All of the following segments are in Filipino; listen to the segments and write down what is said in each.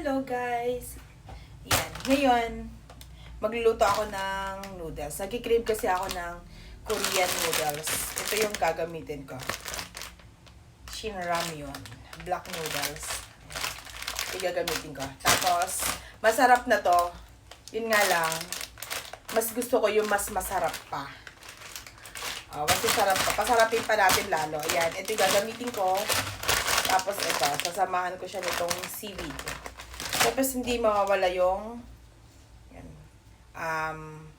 Hello guys! Yan. Ngayon, magluluto ako ng noodles. Nagkikrave kasi ako ng Korean noodles. Ito yung gagamitin ko. Shin Ramyun. Black noodles. Ito yung gagamitin ko. Tapos, masarap na to. Yun nga lang, mas gusto ko yung mas masarap pa. Mas masarap pa. Pasarapin pa natin lalo. Ayan, ito yung gagamitin ko. Tapos ito, sasamahan ko siya nitong seaweed. Tapos hindi mawawala yung yan,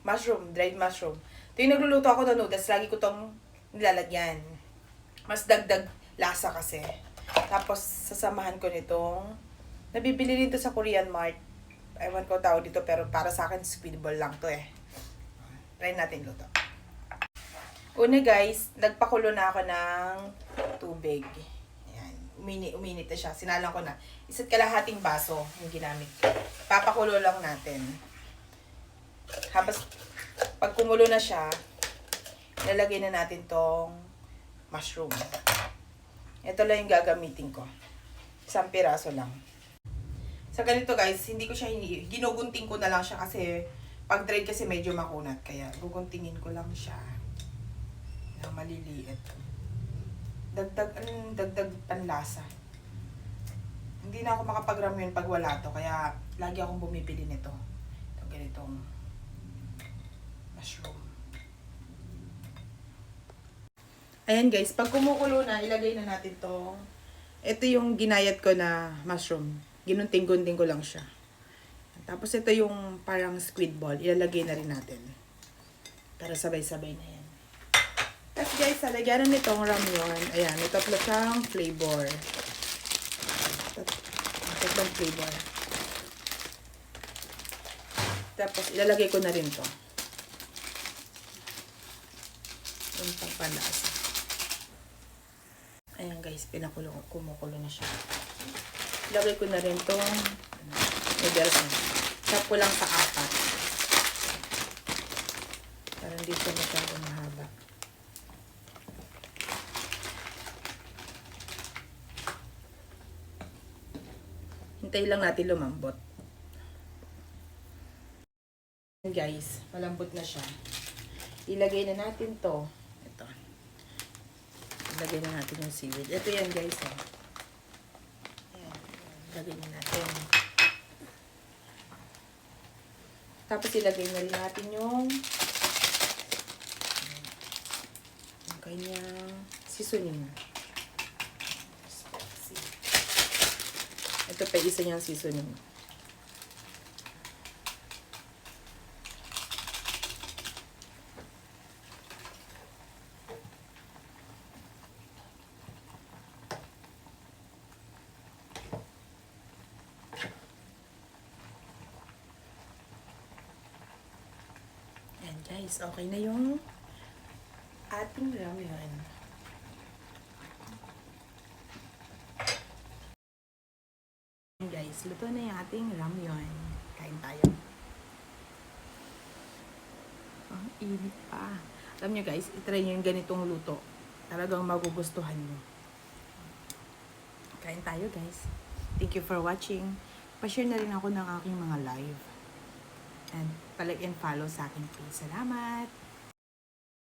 mushroom, dried mushroom. Ito yung nagluluto ako ng noodles, lagi ko itong nilalagyan. Mas dagdag lasa kasi. Tapos sasamahan ko nitong, nabibili rin to sa Korean Mart. Ewan ko tawag dito, pero para sa akin squid ball lang to eh. Try natin luto. Una guys, nagpakulo na ako ng tubig. Uminit na siya. Sinalang ko na. Isa't kalahating baso yung ginamit ko. Papakulo lang natin. Habang pag kumulo na siya, ilalagay na natin tong mushroom. Ito lang yung gagamitin ko. Isang piraso lang. Sa ganito guys, hindi ko siya ginugunting ko na lang siya kasi pag dried kasi medyo makunat. Kaya guguntingin ko lang siya. Na maliliit. Dagdag panlasa. Hindi na ako makapag-ramyun pag wala to, kaya lagi akong bumibili nito. Itong ganitong mushroom. Ayan guys, pag kumukulo na, ilagay na natin to. Ito yung ginayat ko na mushroom. Ginunting-gunting ko lang siya. Tapos ito yung parang squid ball. Ilalagay na rin natin. Para sabay-sabay na yan. Tapos guys, salagyan na nitong ramyun. Ayan, may tatlo siyang flavor. Tatlong flavor. Tapos ilalagay ko na rin to. Yung pangpalasa. Ayan guys, kumukulo na siya. Ilagay ko na rin tong noodles na. Chop ko lang sa 4. Para hindi siya masyadong mahaba. Hintayin lang natin lumambot. Guys, malambot na siya. Ilagay na natin to. Ito. Ilagay na natin yung seaweed. Ito yan guys. Ayan. Ilagay na natin. Tapos ilagay na rin natin yung kanyang seasoning. Ito pa isa niyang seasoning. Ayan guys, okay na yung ating ramyun. Guys, luto na yung ating ramyun. Kain tayo. Ang init pa. Alam nyo guys, itry nyo yung ganitong luto. Talagang magugustuhan nyo. Kain tayo guys. Thank you for watching. Pa-share na rin ako ng aking mga live. And like and follow sa aking page. Salamat!